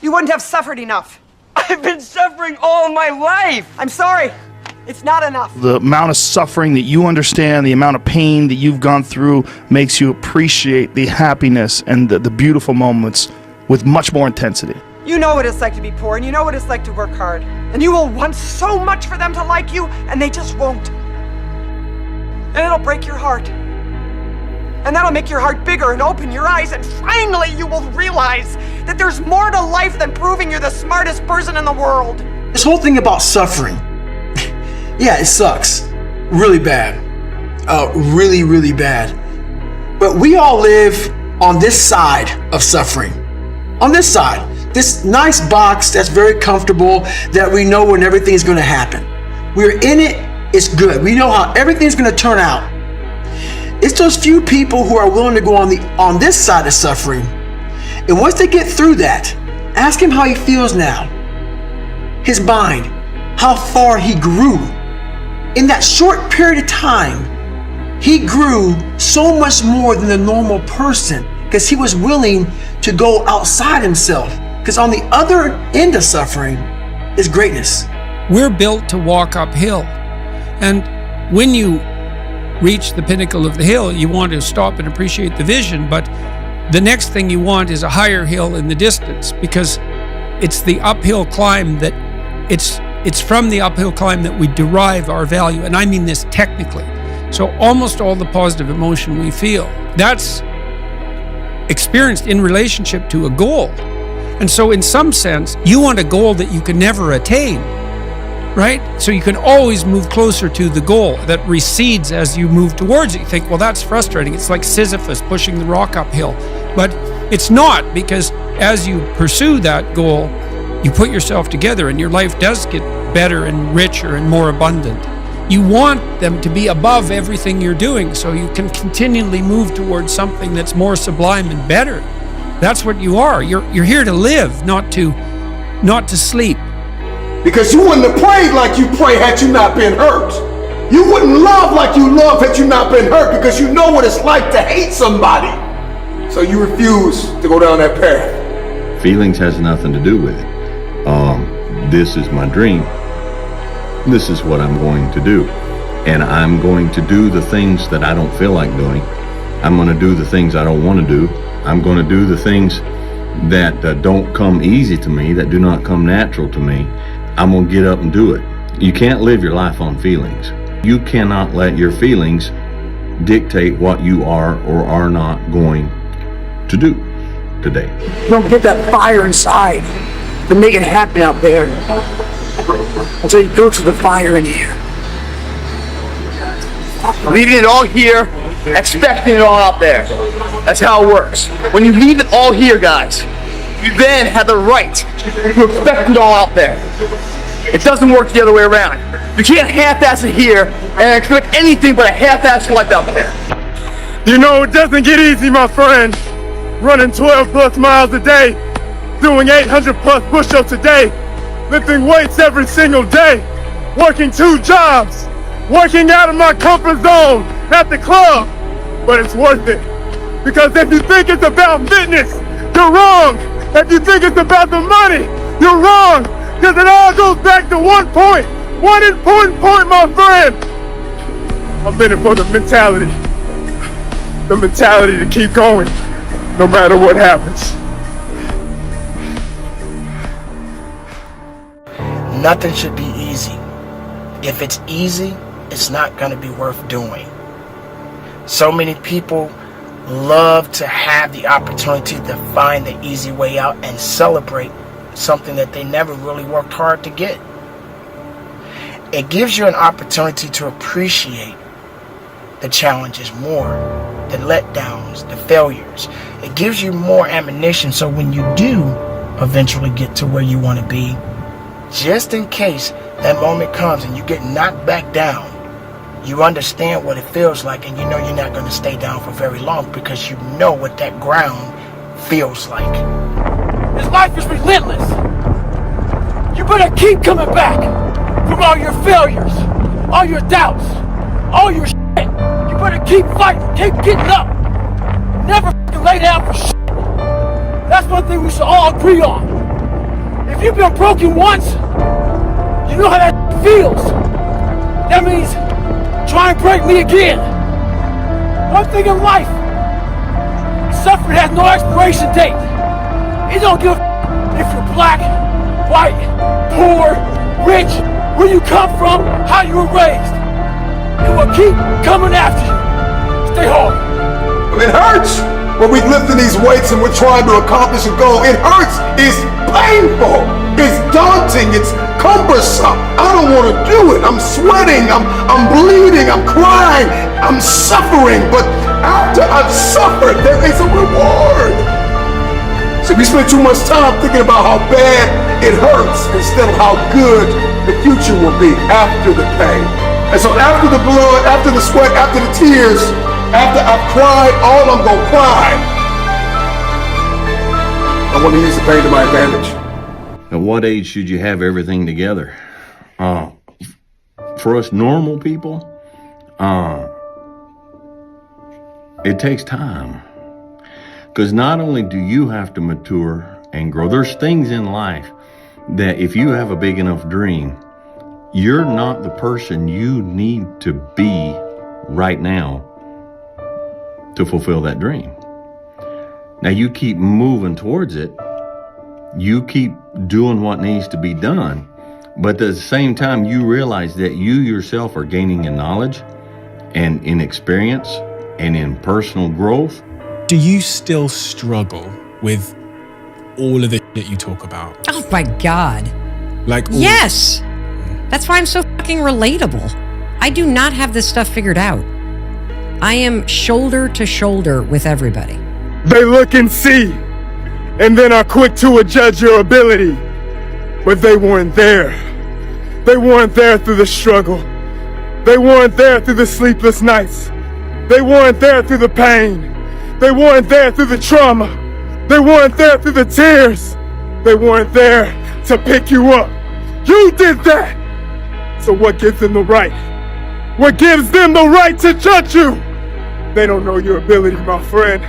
you wouldn't have suffered enough. I've been suffering all my life. I'm sorry. It's not enough. The amount of suffering that you understand, the amount of pain that you've gone through makes you appreciate the happiness and the beautiful moments with much more intensity. You know what it's like to be poor, and you know what it's like to work hard. And you will want so much for them to like you, and they just won't. And it'll break your heart. And that'll make your heart bigger and open your eyes, and finally you will realize that there's more to life than proving you're the smartest person in the world. This whole thing about suffering, yeah, it sucks. Really bad. Really, really bad. But we all live on this side of suffering. On this side. This nice box that's very comfortable, that we know when everything is going to happen. We're in it, it's good. We know how everything's going to turn out. It's those few people who are willing to go on this side of suffering. And once they get through that, ask him how he feels now. His mind, how far he grew. In that short period of time, he grew so much more than the normal person because he was willing to go outside himself. Because on the other end of suffering is greatness. We're built to walk uphill. And when you reach the pinnacle of the hill, you want to stop and appreciate the vision, but the next thing you want is a higher hill in the distance, because it's the uphill climb that it's from the uphill climb that we derive our value, and I mean this technically. So almost all the positive emotion we feel, that's experienced in relationship to a goal. And so in some sense, you want a goal that you can never attain, right? So you can always move closer to the goal that recedes as you move towards it. You think, well, that's frustrating. It's like Sisyphus pushing the rock uphill. But it's not, because as you pursue that goal, you put yourself together and your life does get better and richer and more abundant. You want them to be above everything you're doing so you can continually move towards something that's more sublime and better. That's what you are. You're here to live, not to sleep. Because you wouldn't have prayed like you pray had you not been hurt. You wouldn't love like you love had you not been hurt, because you know what it's like to hate somebody. So you refuse to go down that path. Feelings has nothing to do with it. This is my dream. This is what I'm going to do. And I'm going to do the things that I don't feel like doing. I'm going to do the things I don't want to do. I'm going to do the things that don't come easy to me, that do not come natural to me. I'm going to get up and do it. You can't live your life on feelings. You cannot let your feelings dictate what you are or are not going to do today. You don't get that fire inside to make it happen out there until you go to the fire in here. Leaving it all here, expecting it all out there. That's how it works. When you leave it all here, guys, you then have the right to expect it all out there. It doesn't work the other way around. You can't half-ass it here and expect anything but a half-ass life out there. You know, it doesn't get easy, my friend. Running 12 plus miles a day, doing 800 plus push-ups a day, lifting weights every single day, working 2 jobs, working out of my comfort zone at the club. But it's worth it. Because if you think it's about fitness, you're wrong. If you think it's about the money, you're wrong. Because it all goes back to one point. One important point, my friend. I'm in it for the mentality. The mentality to keep going, no matter what happens. Nothing should be easy. If it's easy, it's not going to be worth doing. So many people love to have the opportunity to find the easy way out and celebrate something that they never really worked hard to get. It gives you an opportunity to appreciate the challenges more, the letdowns, the failures. It gives you more ammunition, so when you do eventually get to where you want to be, just in case that moment comes and you get knocked back down, you understand what it feels like, and you know you're not going to stay down for very long because you know what that ground feels like. This life is relentless. You better keep coming back from all your failures, all your doubts, all your shit. You better keep fighting, keep getting up. Never lay down for shit. That's one thing we should all agree on. If you've been broken once, you know how that feels. That means try and break me again. One thing in life, suffering has no expiration date. It don't give a if you're black, white, poor, rich, where you come from, how you were raised. It will keep coming after you. Stay hard. It hurts when we're lifting these weights and we're trying to accomplish a goal. It hurts. It's painful. It's daunting. It's cumbersome. I don't want to do it. I'm sweating. I'm bleeding. I'm crying. I'm suffering. But after I've suffered, there is a reward. So we spend too much time thinking about how bad it hurts instead of how good the future will be after the pain. And so after the blood, after the sweat, after the tears, after I've cried all I'm gonna cry, I want to use the pain to my advantage. At what age should you have everything together? For us normal people, it takes time. Because not only do you have to mature and grow, there's things in life that if you have a big enough dream, you're not the person you need to be right now to fulfill that dream. Now you keep moving towards it. You keep doing what needs to be done. But at the same time, you realize that you yourself are gaining in knowledge and in experience and in personal growth. Do you still struggle with all of the shit you talk about? Oh my God. Like, yes. That's why I'm so fucking relatable. I do not have this stuff figured out. I am shoulder to shoulder with everybody. They look and see, and then are quick to judge your ability. But they weren't there. They weren't there through the struggle. They weren't there through the sleepless nights. They weren't there through the pain. They weren't there through the trauma. They weren't there through the tears. They weren't there to pick you up. You did that. So what gives them the right? What gives them the right to judge you? They don't know your ability, my friend.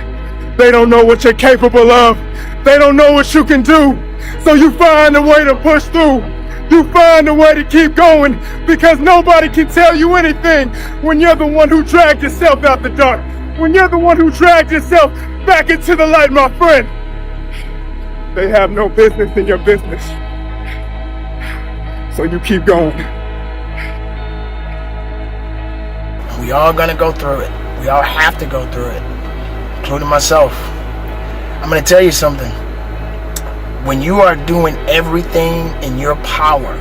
They don't know what you're capable of. They don't know what you can do. So you find a way to push through. You find a way to keep going because nobody can tell you anything when you're the one who dragged yourself out the dark. When you're the one who dragged yourself back into the light, my friend. They have no business in your business. So you keep going. We all gonna go through it. We all have to go through it, including myself. I'm gonna tell you something. When you are doing everything in your power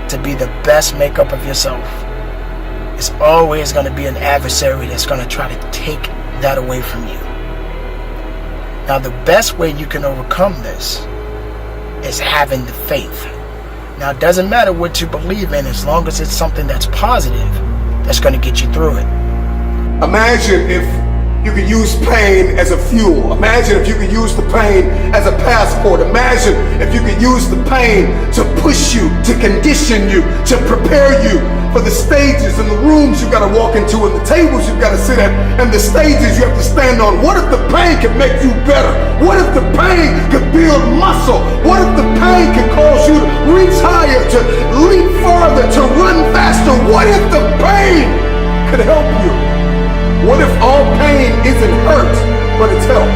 to be the best makeup of yourself, it's always gonna be an adversary that's gonna try to take that away from you. Now, the best way you can overcome this is having the faith. Now, it doesn't matter what you believe in as long as it's something that's positive that's going to get you through it. Imagine if you could use pain as a fuel. Imagine if you could use the pain as a passport. Imagine if you could use the pain to push you, to condition you, to prepare you for the stages and the rooms you got to walk into and the tables you got to sit at and the stages you have to stand on. What if the pain could make you better? What if the pain could build muscle? What if the pain could cause you to reach higher, to leap farther, to run faster? What if the pain could help you? What if all pain isn't hurt, but it's help?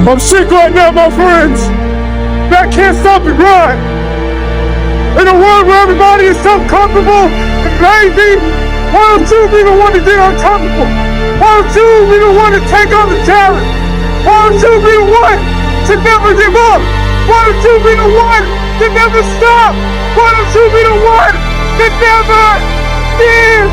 I'm sick right now, my friends. That can't stop the grind. In a world where everybody is so comfortable and lazy, why don't you be the one to get uncomfortable? Why don't you be the one to take on the challenge? Why don't you be the one to never give up? Why don't you be the one to never stop? Why don't you be the one to never give